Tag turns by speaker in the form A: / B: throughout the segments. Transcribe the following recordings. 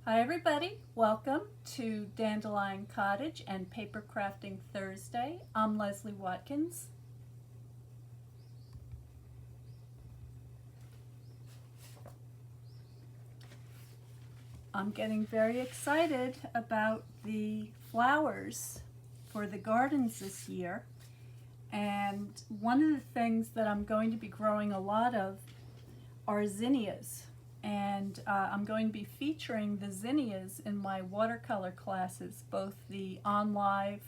A: Hi everybody, welcome to Dandelion Cottage and Paper Crafting Thursday. I'm Leslie Watkins. I'm getting very excited about the flowers for the gardens this year, and one of the things that I'm going to be growing a lot of are zinnias. And I'm going to be featuring the zinnias in my watercolor classes, both the live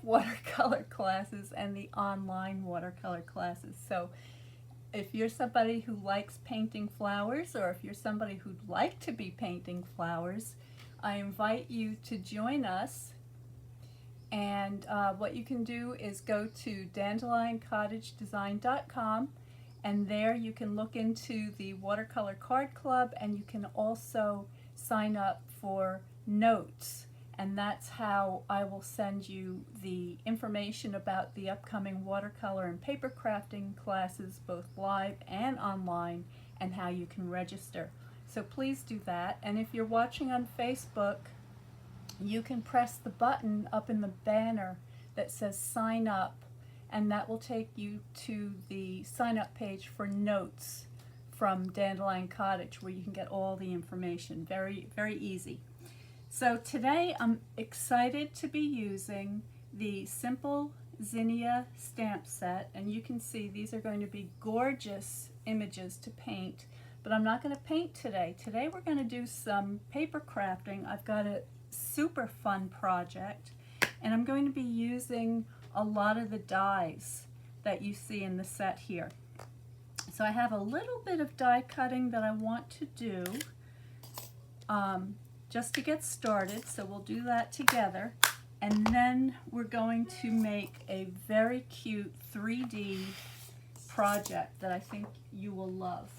A: watercolor classes and the online watercolor classes. So if you're somebody who likes painting flowers, or if you're somebody who'd like to be painting flowers, I invite you to join us. And what you can do is go to dandelioncottagedesign.com, and there you can look into the watercolor card club, and you can also sign up for notes, and that's how I will send you the information about the upcoming watercolor and paper crafting classes, both live and online, and how you can register. So please do that. And if you're watching on Facebook, you can press the button up in the banner that says sign up, and that will take you to the sign up page for notes from Dandelion Cottage, where you can get all the information. Very, very easy. So today I'm excited to be using the Simple Zinnia stamp set, and you can see these are going to be gorgeous images to paint, but I'm not going to paint today. Today we're going to do some paper crafting. I've got a super fun project, and I'm going to be using a lot of the dies that you see in the set here. So I have a little bit of die cutting that I want to do just to get started, so we'll do that together, and then we're going to make a very cute 3D project that I think you will love.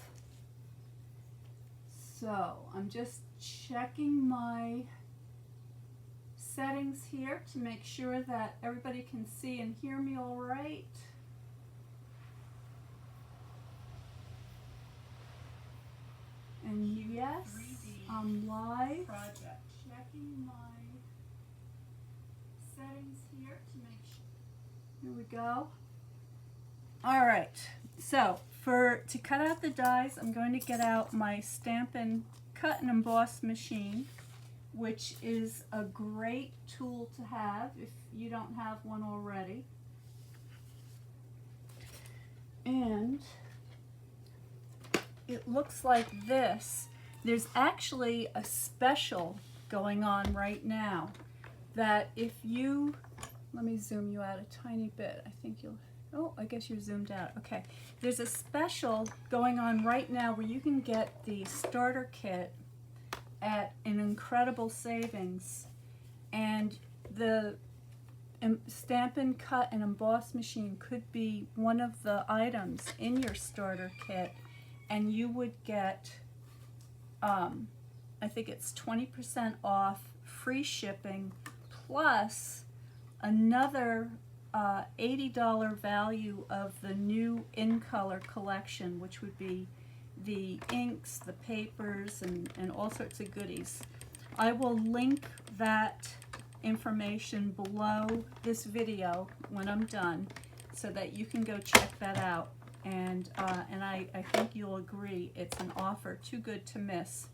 A: So I'm just checking my settings here to make sure that everybody can see and hear me all right. And yes, I'm live. Project. Checking my settings here to make sure. Here we go. All right. So to cut out the dies, I'm going to get out my Stampin' Cut and Emboss machine, which is a great tool to have if you don't have one already. And it looks like this. There's actually a special going on right now that if you, let me zoom you out a tiny bit. I think you'll, oh, I guess you're zoomed out. Okay. There's a special going on right now where you can get the starter kit at an incredible savings, and the Stampin' Cut and Emboss machine could be one of the items in your starter kit, and you would get I think it's 20% off, free shipping, plus another $80 value of the new In Color collection, which would be the inks, the papers, and all sorts of goodies. I will link that information below this video when I'm done, so that you can go check that out. And I think you'll agree it's an offer too good to miss.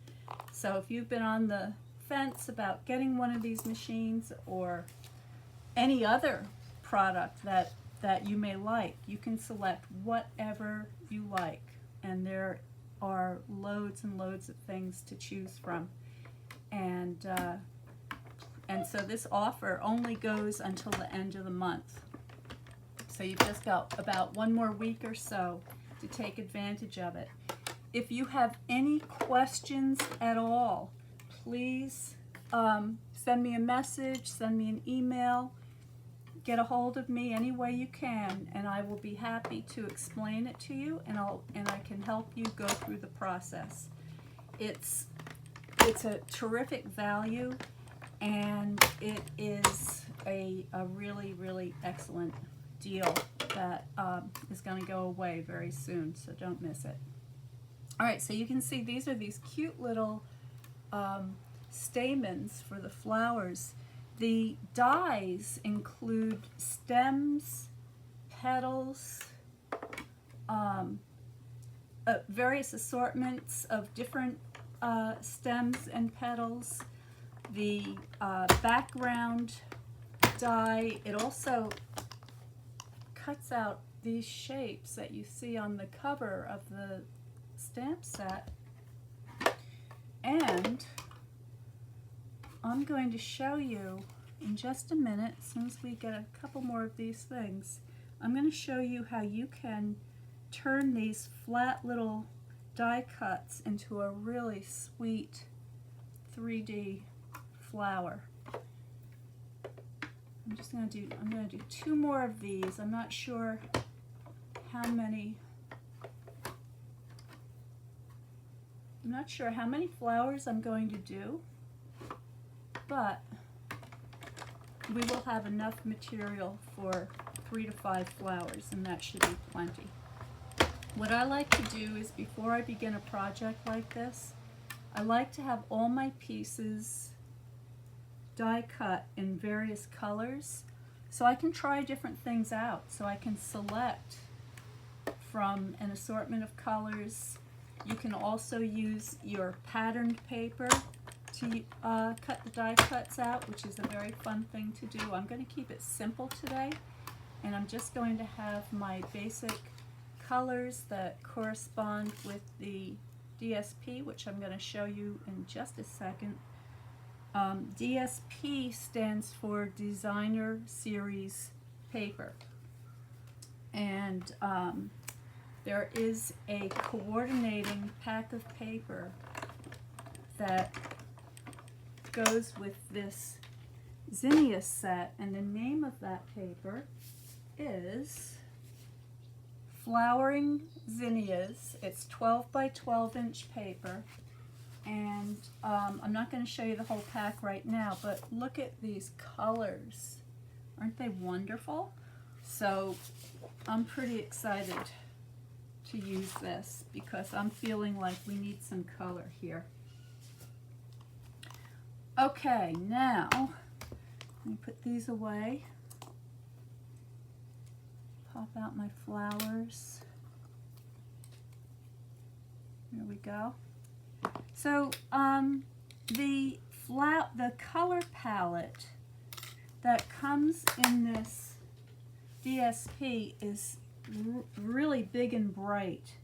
A: So if you've been on the fence about getting one of these machines, or any other product that you may like, you can select whatever you like, and there are loads and loads of things to choose from. And so this offer only goes until the end of the month. So you've just got about one more week or so to take advantage of it. If you have any questions at all, please send me a message, send me an email, get a hold of me any way you can, and I will be happy to explain it to you, and I can help you go through the process. It's a terrific value, and it is a really, really excellent deal that is going to go away very soon, so don't miss it. All right, so you can see these are these cute little stamens for the flowers. The dies include stems, petals, various assortments of different stems and petals. The background die, it also cuts out these shapes that you see on the cover of the stamp set. And I'm going to show you in just a minute, as soon as we get a couple more of these things, I'm going to show you how you can turn these flat little die cuts into a really sweet 3D flower. I'm going to do 2 more of these. I'm not sure how many flowers I'm going to do, but we will have enough material for 3 to 5 flowers, and that should be plenty. What I like to do is, before I begin a project like this, I like to have all my pieces die cut in various colors so I can try different things out, so I can select from an assortment of colors. You can also use your patterned paper to cut the die cuts out, which is a very fun thing to do. I'm going to keep it simple today, and I'm just going to have my basic colors that correspond with the DSP, which I'm going to show you in just a second. DSP stands for Designer Series Paper, and there is a coordinating pack of paper that goes with this Zinnia set, and the name of that paper is Flowering Zinnias. It's 12 by 12 inch paper, and I'm not going to show you the whole pack right now, but look at these colors. Aren't they wonderful? So I'm pretty excited to use this because I'm feeling like we need some color here. Okay, now let me put these away. Pop out my flowers. There we go. So the color palette that comes in this DSP is really big and bright.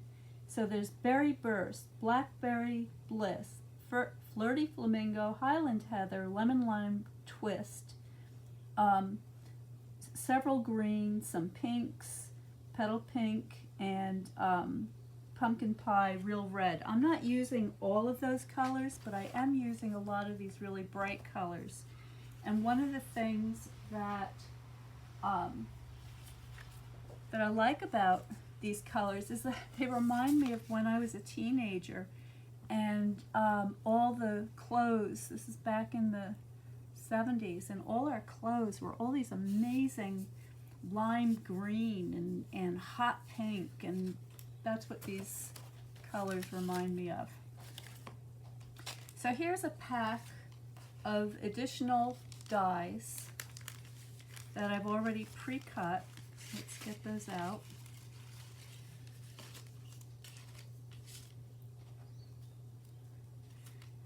A: So there's Berry Burst, Blackberry Bliss, Flirty Flamingo, Highland Heather, Lemon Lime Twist, several greens, some pinks, Petal Pink, and Pumpkin Pie Real Red. I'm not using all of those colors, but I am using a lot of these really bright colors. And one of the things that that I like about these colors is that they remind me of when I was a teenager, and all the clothes, this is back in the 70s, and all our clothes were all these amazing lime green and hot pink, and that's what these colors remind me of. So here's a pack of additional dies that I've already pre-cut. Let's get those out.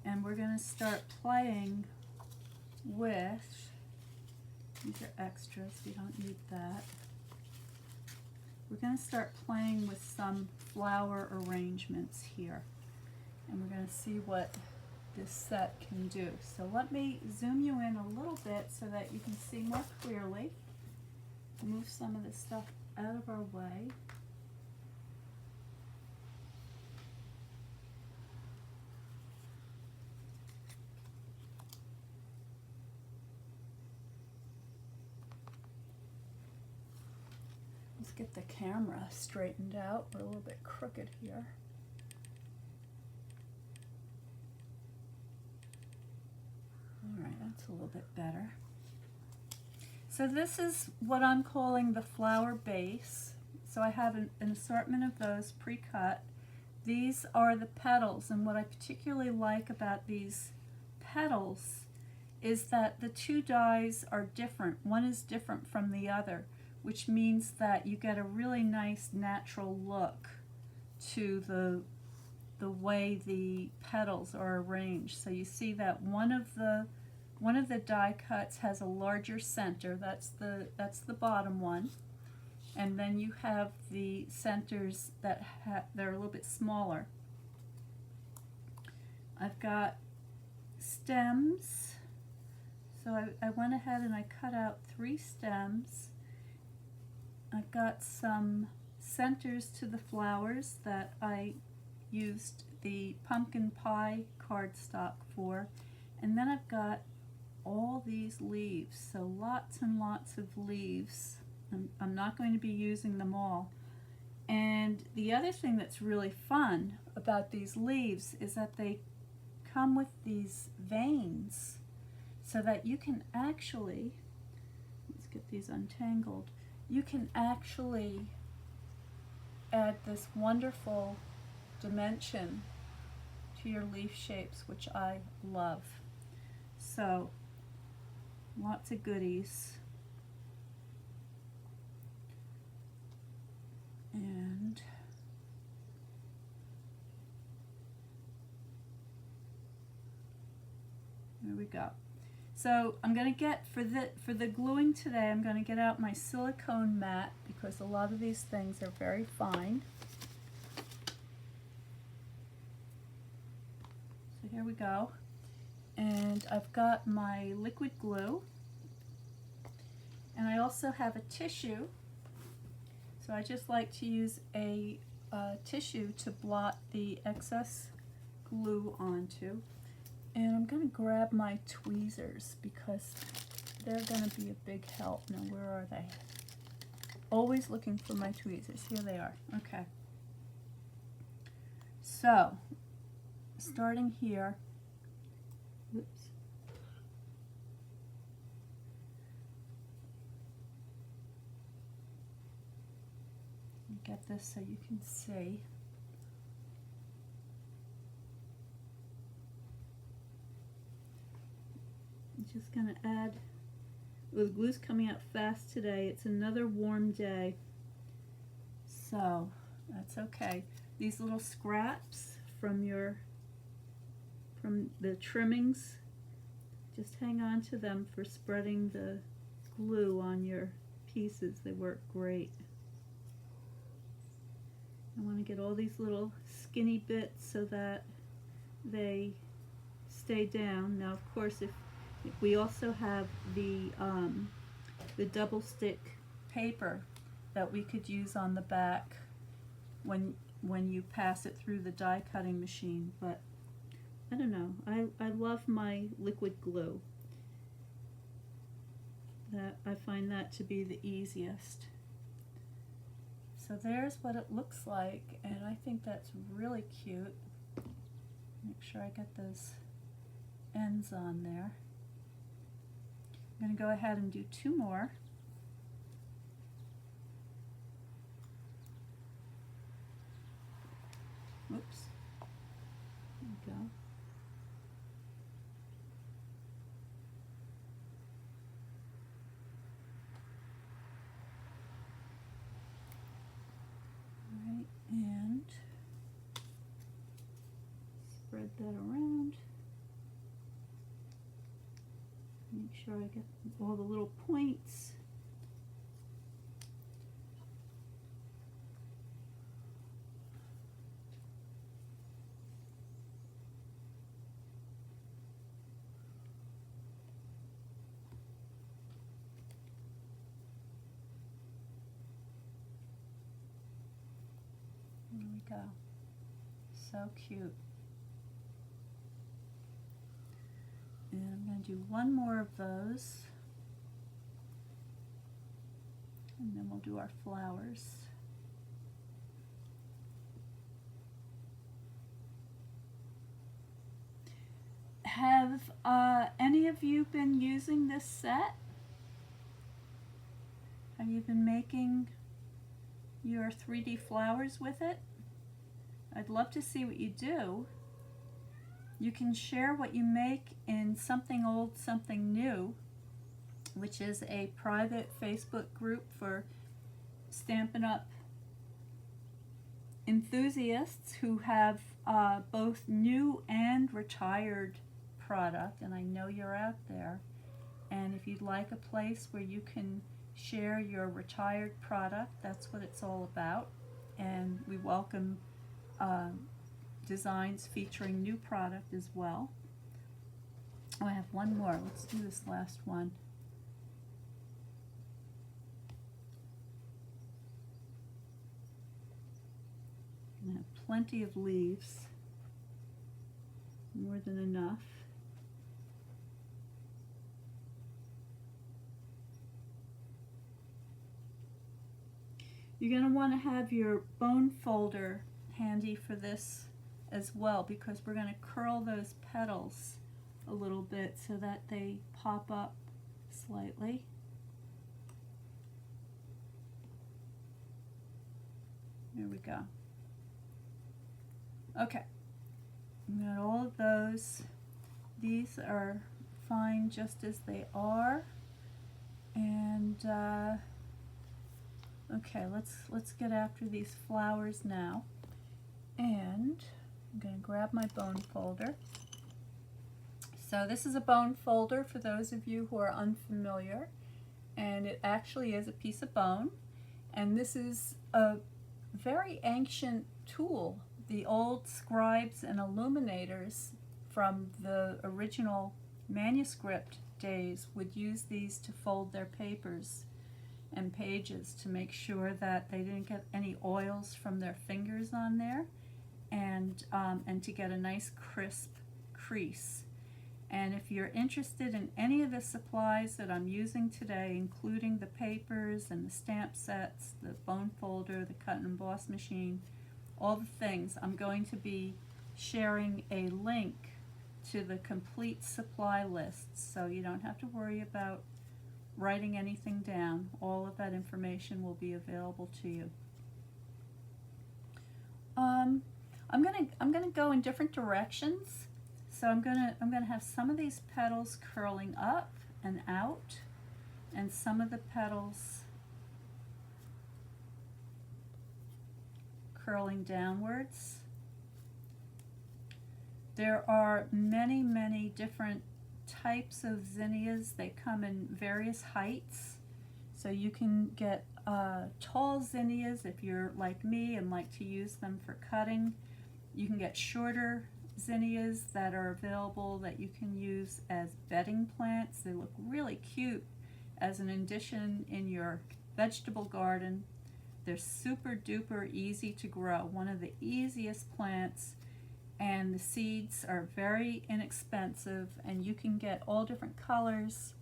A: And we're going to start playing with, these are extras, we don't need that. We're going to start playing with some flower arrangements here, and we're going to see what this set can do. So let me zoom you in a little bit so that you can see more clearly. Move some of this stuff out of our way. Let's get the camera straightened out. We're a little bit crooked here. All right, that's a little bit better. So this is what I'm calling the flower base. So I have an assortment of those pre-cut. these are the petals, and what I particularly like about these petals is that the two dyes are different. One is different from the other, which means that you get a really nice natural look to the way the petals are arranged. So you see that one of the die cuts has a larger center. That's the bottom one. And then you have the centers that they're a little bit smaller. I've got stems. So I went ahead and I cut out 3 stems. I've got some centers to the flowers that I used the pumpkin pie cardstock for. And then I've got all these leaves, so lots and lots of leaves. I'm not going to be using them all. And the other thing that's really fun about these leaves is that they come with these veins, so that you can actually, let's get these untangled, you can actually add this wonderful dimension to your leaf shapes, which I love. So lots of goodies. And there we go. So I'm going to get, for the gluing today, I'm going to get out my silicone mat, because a lot of these things are very fine. So here we go. And I've got my liquid glue. And I also have a tissue. So I just like to use a tissue to blot the excess glue onto. And I'm going to grab my tweezers, because they're going to be a big help. Now, where are they? Always looking for my tweezers. Here they are. Okay. So, starting here. Oops. Get this so you can see. I'm just going to add, well, the glue's coming out fast today. It's another warm day, so that's okay. These little scraps from the trimmings, just hang on to them for spreading the glue on your pieces. They work great. I want to get all these little skinny bits so that they stay down. Now, of course, if we also have the double stick paper that we could use on the back when you pass it through the die cutting machine. But I don't know. I love my liquid glue. I find that to be the easiest. So there's what it looks like, and I think that's really cute. Make sure I get those ends on there. I'm going to go ahead and do 2 more. Oops. There we go. Alright, and spread that around. Make sure I get all the little points. There we go. So cute. And I'm going to do 1 more of those, and then we'll do our flowers. Have any of you been using this set? Have you been making your 3D flowers with it? I'd love to see what you do. You can share what you make in Something Old, Something New, which is a private Facebook group for Stampin' Up! Enthusiasts who have both new and retired product, and I know you're out there. And if you'd like a place where you can share your retired product, that's what it's all about. And we welcome designs featuring new product as well. Oh, I have one more. Let's do this last one. I have plenty of leaves, more than enough. You're going to want to have your bone folder handy for this as well, because we're going to curl those petals a little bit so that they pop up slightly. There we go. Okay, we got all of those. These are fine just as they are. And okay, let's get after these flowers now. And I'm going to grab my bone folder. So this is a bone folder for those of you who are unfamiliar, and it actually is a piece of bone. And this is a very ancient tool. The old scribes and illuminators from the original manuscript days would use these to fold their papers and pages to make sure that they didn't get any oils from their fingers on there, and to get a nice crisp crease. And if you're interested in any of the supplies that I'm using today, including the papers and the stamp sets, the bone folder, the cut and emboss machine, all the things, I'm going to be sharing a link to the complete supply list, so you don't have to worry about writing anything down. All of that information will be available to you. I'm gonna go in different directions. So I'm gonna have some of these petals curling up and out, and some of the petals curling downwards. There are many, many different types of zinnias. They come in various heights. So you can get tall zinnias if you're like me and like to use them for cutting. You can get shorter zinnias that are available that you can use as bedding plants. They look really cute as an addition in your vegetable garden. They're super duper easy to grow, one of the easiest plants, and the seeds are very inexpensive, and you can get all different colors.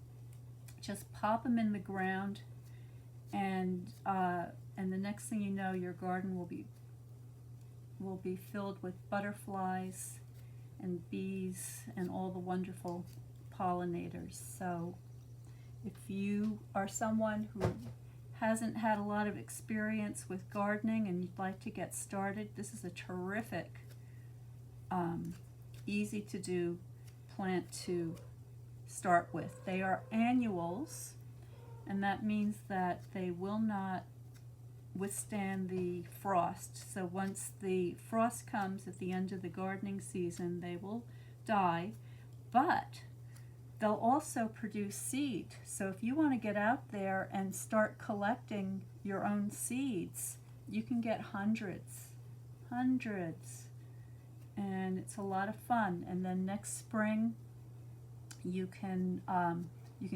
A: Just pop them in the ground, and the next thing you know, your garden will be filled with butterflies and bees and all the wonderful pollinators. So if you are someone who hasn't had a lot of experience with gardening and you'd like to get started, this is a terrific, easy to do plant to start with. They are annuals, and that means that they will not withstand the frost. So once the frost comes at the end of the gardening season, they will die, but they'll also produce seed. So if you want to get out there and start collecting your own seeds, you can get hundreds, and it's a lot of fun. And then next spring, you can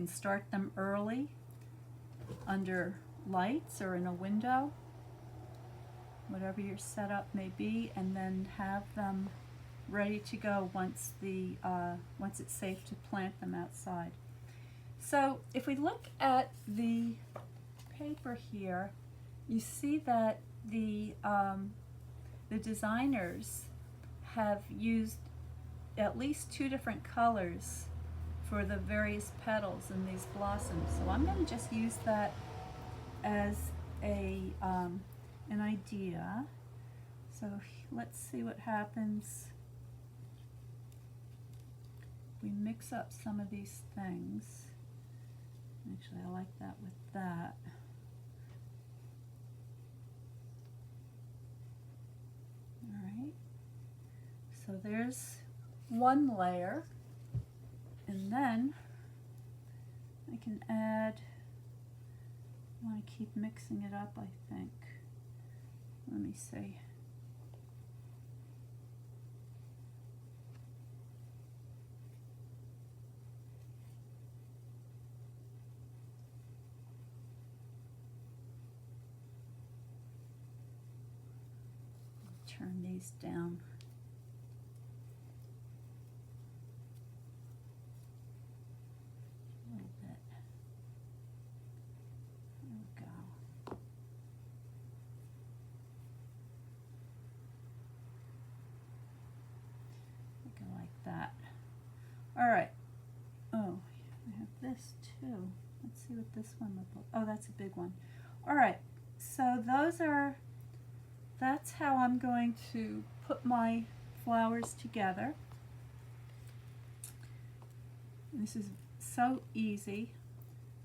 A: start them early under lights or in a window, whatever your setup may be, and then have them ready to go once it's safe to plant them outside. So if we look at the paper here, you see that the designers have used at least 2 different colors for the various petals in these blossoms. So I'm going to just use that as an idea. So So let's see what happens. We mix up some of these things. Actually, I like that with that. All right. So there's one layer. And then I can add, I want to keep mixing it up, I think. Let me see. Turn these down. A little bit. There we go. Go like that. All right. Oh, I have this too. Let's see what this one looks like. Oh, that's a big one. All right. So that's how I'm going to put my flowers together. This is so easy.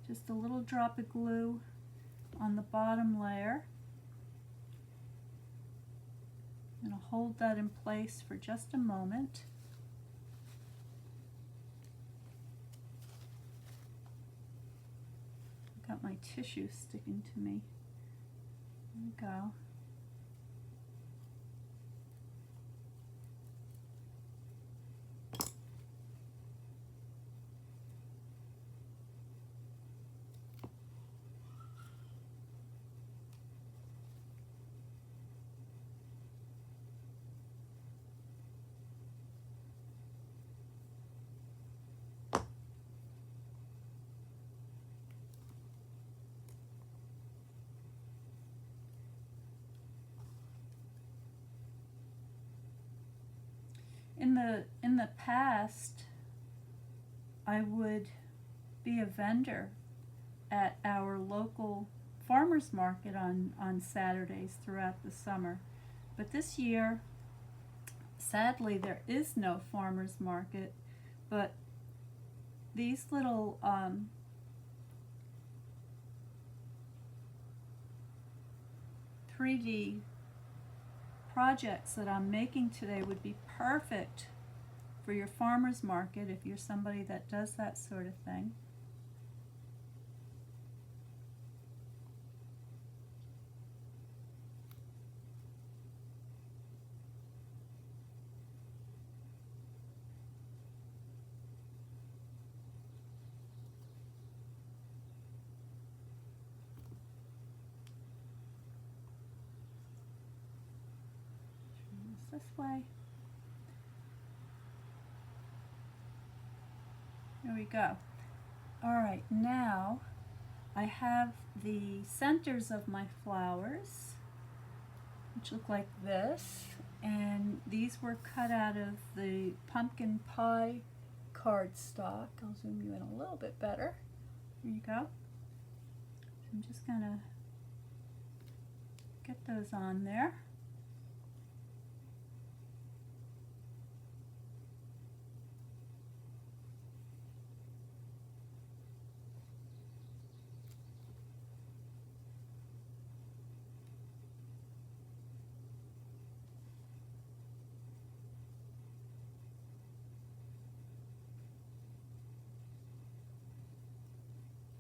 A: Just a little drop of glue on the bottom layer. I'm going to hold that in place for just a moment. I've got my tissue sticking to me. There we go. In the past, I would be a vendor at our local farmers market on Saturdays throughout the summer. But this year, sadly, there is no farmers market, but these little 3D projects that I'm making today would be perfect for your farmer's market if you're somebody that does that sort of thing. This way. There we go. All right, now I have the centers of my flowers, which look like this, and these were cut out of the pumpkin pie cardstock. I'll zoom you in a little bit better. There you go. I'm just gonna get those on there.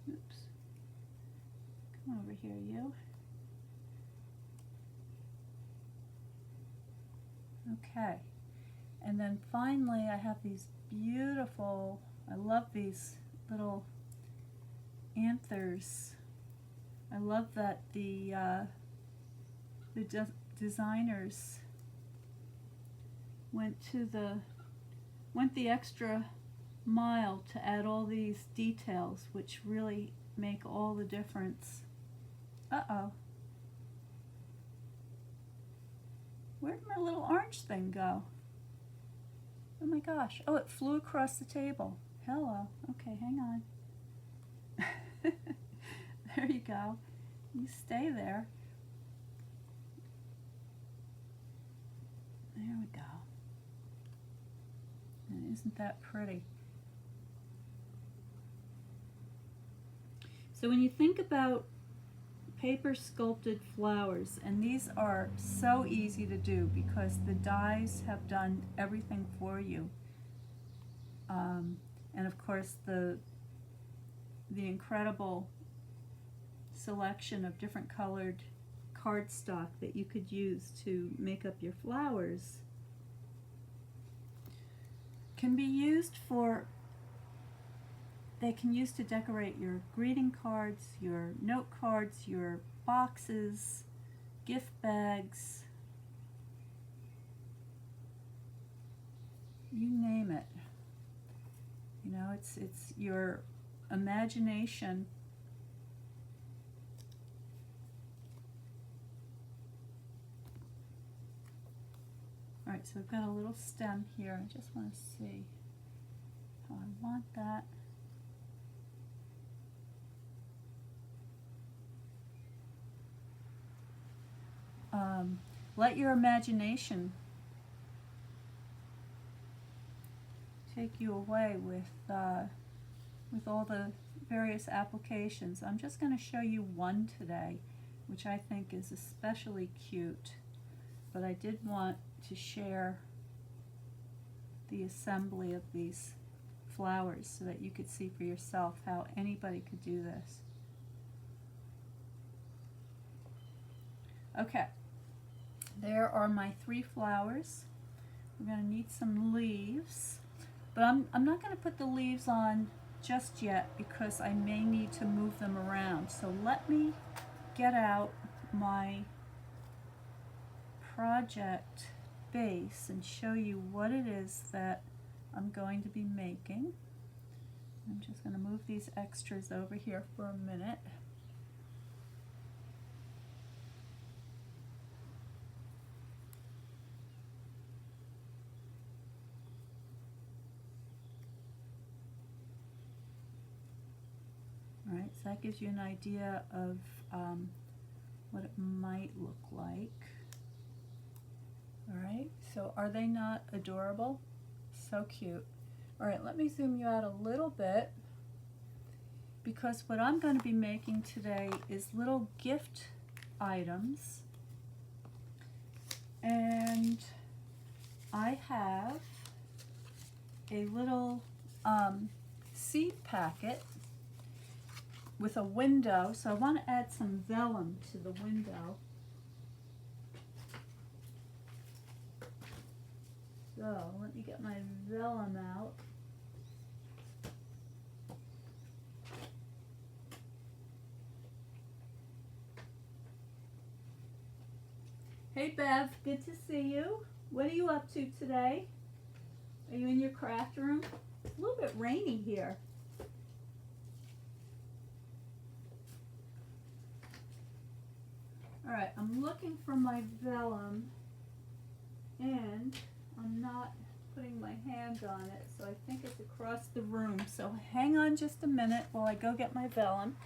A: Oops. Come over here, you. Okay. And then finally I have these beautiful, I love these little anthers. I love that the designers went the extra mile to add all these details, which really make all the difference. Uh-oh. Where'd my little orange thing go? Oh my gosh. Oh, it flew across the table. Hello. Okay, hang on. There you go. You stay there. There we go. And isn't that pretty? So when you think about paper sculpted flowers, and these are so easy to do because the dies have done everything for you. And of course the incredible selection of different colored cardstock that you could use to make up your flowers can be used for, they can use to decorate your greeting cards, your note cards, your boxes, gift bags, you name it. You know, it's your imagination. All right, so I've got a little stem here. I just want to see how I want that. Let your imagination take you away with all the various applications. I'm just going to show you one today, which I think is especially cute, but I did want to share the assembly of these flowers so that you could see for yourself how anybody could do this. Okay, there are my 3 flowers. We're going to need some leaves, but I'm not going to put the leaves on just yet because I may need to move them around. So let me get out my project base and show you what it is that I'm going to be making. I'm just going to move these extras over here for a minute. All right, so that gives you an idea of what it might look like. All right, so are they not adorable? So cute. All right, let me zoom you out a little bit because what I'm going to be making today is little gift items. And I have a little seed packet with a window, so I want to add some vellum to the window. So let me get my vellum out. Hey Bev, good to see you. What are you up to today? Are you in your craft room? It's a little bit rainy here. All right, I'm looking for my vellum and I'm not putting my hand on it, so I think it's across the room. So hang on just a minute while I go get my vellum.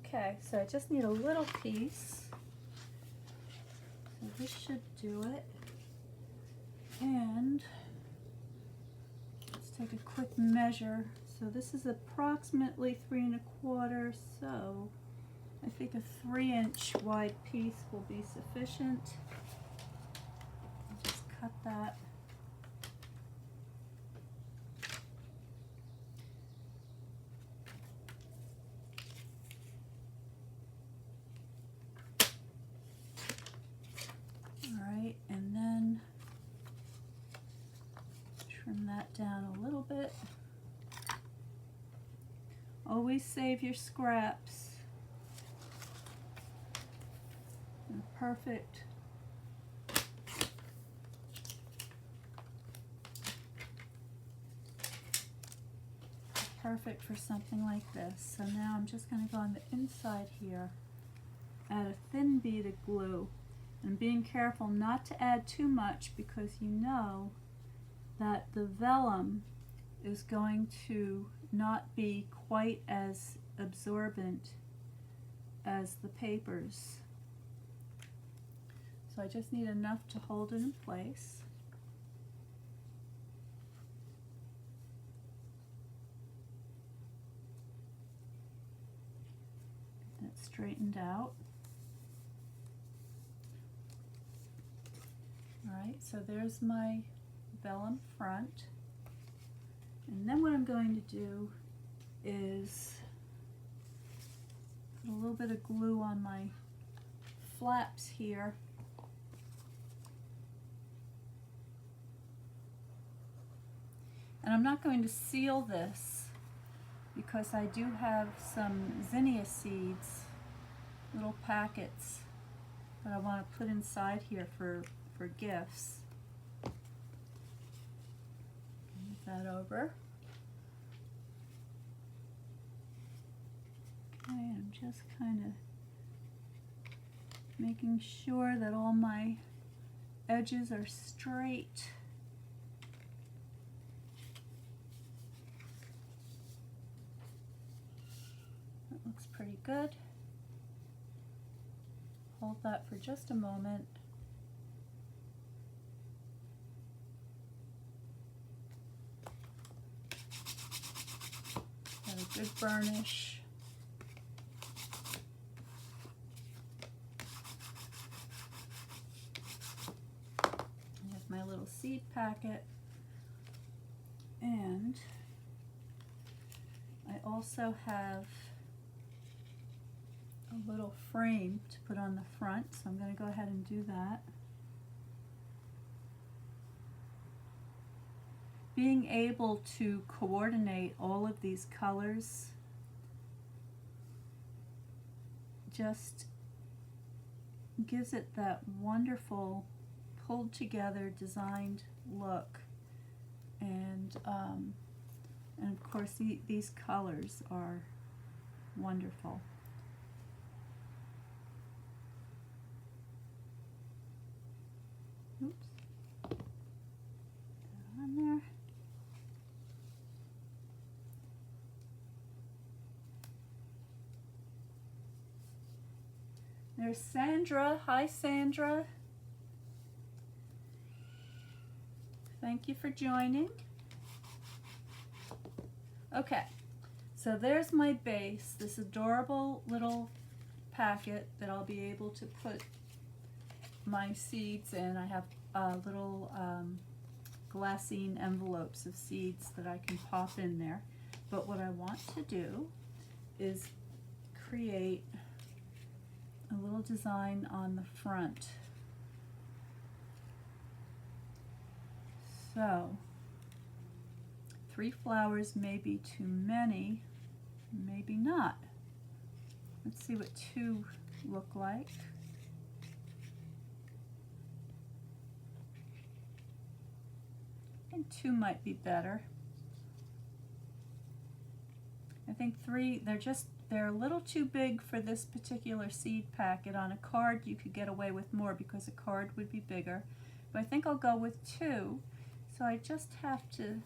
A: Okay, so I just need a little piece. So this should do it. And let's take a quick measure. So this is approximately 3 1/4, so I think a 3-inch wide piece will be sufficient. I'll just cut that. Alright, and then trim that down a little bit. Always save your scraps. They're perfect. Perfect for something like this. So now I'm just going to go on the inside here, add a thin bead of glue. And being careful not to add too much, because you know that the vellum is going to not be quite as absorbent as the papers. So I just need enough to hold it in place. Get that straightened out. Alright, so there's my vellum front. And then what I'm going to do is put a little bit of glue on my flaps here. And I'm not going to seal this because I do have some zinnia seeds, little packets that I want to put inside here for gifts. Move that over. Okay, I'm just kind of making sure that all my edges are straight. That looks pretty good. Hold that for just a moment. Got a good burnish. Here's my little seed packet. And I also have a little frame to put on the front, so I'm going to go ahead and do that. Being able to coordinate all of these colors just gives it that wonderful pulled together designed look. And of course these colors are wonderful. Oops. Put that on there. There's Sandra. Hi, Sandra. Thank you for joining. Okay, so there's my base, this adorable little packet that I'll be able to put my seeds in. I have little glassine envelopes of seeds that I can pop in there. But what I want to do is create a little design on the front. So 3 flowers may be too many, maybe not. Let's see what 2 look like. I think 2 might be better. I think 3, they're a little too big for this particular seed packet. On a card you could get away with more because a card would be bigger. But I think I'll go with 2. So I just have to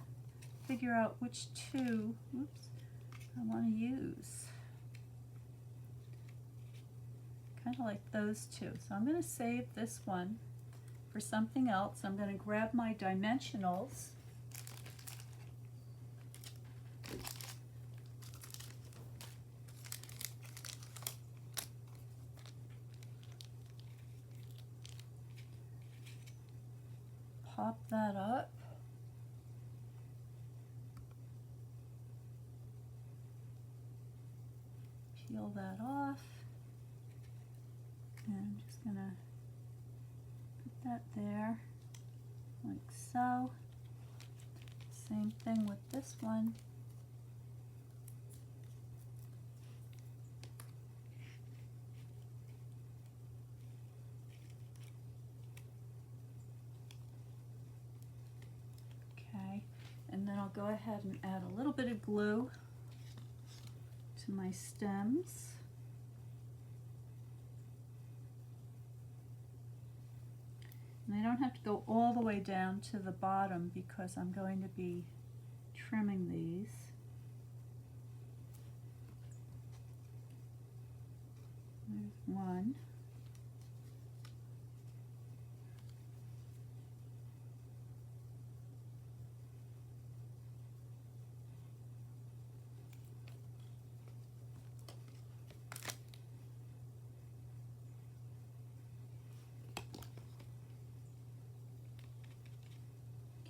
A: figure out which 2, oops, I want to use. Kind of like those 2. So I'm going to save this one for something else. I'm going to grab my dimensionals. Pop that up. Peel that off. And I'm just going to put that there, like so. Same thing with this one. Okay, and then I'll go ahead and add a little bit of glue to my stems. I don't have to go all the way down to the bottom because I'm going to be trimming these. There's one.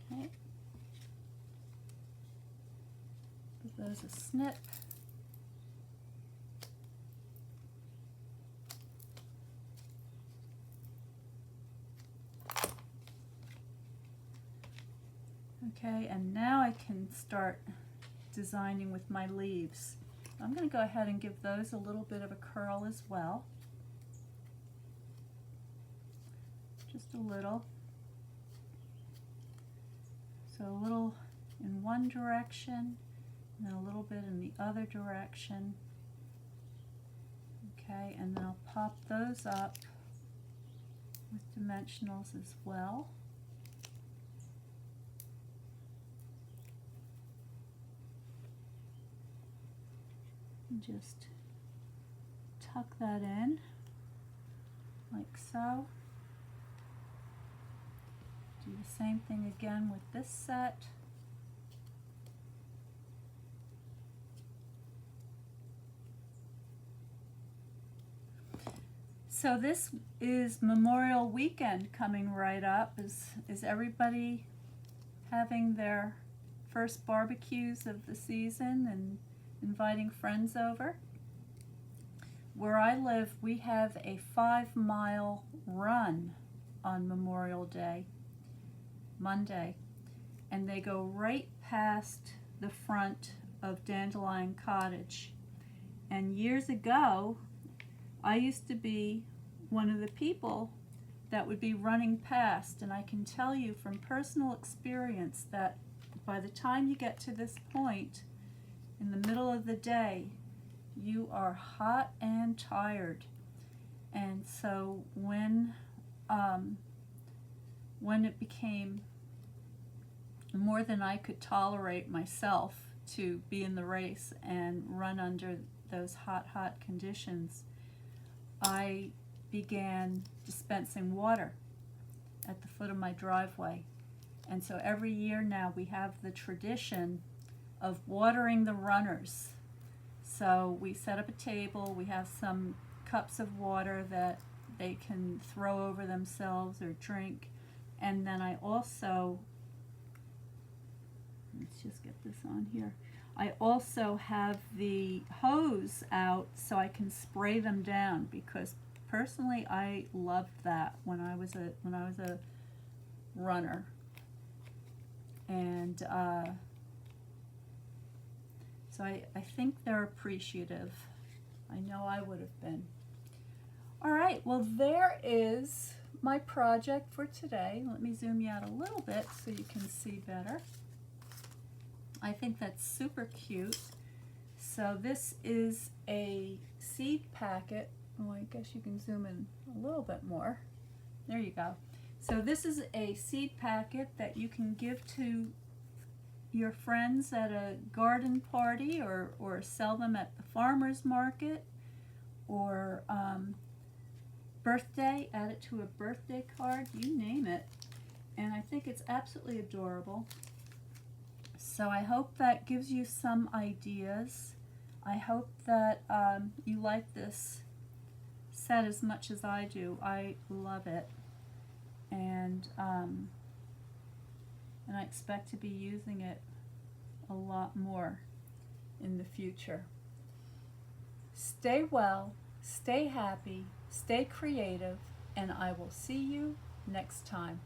A: Okay. Give those a snip. Okay, and now I can start designing with my leaves. I'm going to go ahead and give those a little bit of a curl as well. Just a little. So a little in one direction, and then a little bit in the other direction. Okay, and then I'll pop those up with dimensionals as well. And just tuck that in like so. Do the same thing again with this set. So this is Memorial Weekend coming right up. Is everybody having their first barbecues of the season and inviting friends over? Where I live, we have a 5-mile run on Memorial Day, Monday, and they go right past the front of Dandelion Cottage. And years ago, I used to be one of the people that would be running past, and I can tell you from personal experience that by the time you get to this point, in the middle of the day, you are hot and tired. And so when it became more than I could tolerate myself to be in the race and run under those hot conditions, I began dispensing water at the foot of my driveway. And so every year now we have the tradition of watering the runners. So we set up a table, we have some cups of water that they can throw over themselves or drink, and then I also, let's just get this on here, I also have the hose out so I can spray them down, because personally I loved that when I was a runner. And so I think they're appreciative. I know I would have been. All right, well, there is my project for today. Let me zoom you out a little bit so you can see better. I think that's super cute. So this is a seed packet. Oh, I guess you can zoom in a little bit more. There you go. So this is a seed packet that you can give to your friends at a garden party, or sell them at the farmer's market, or birthday, add it to a birthday card, you name it. And I think it's absolutely adorable. So I hope that gives you some ideas. I hope that you like this set as much as I do. I love it. And I expect to be using it a lot more in the future. Stay well, stay happy, stay creative, and I will see you next time.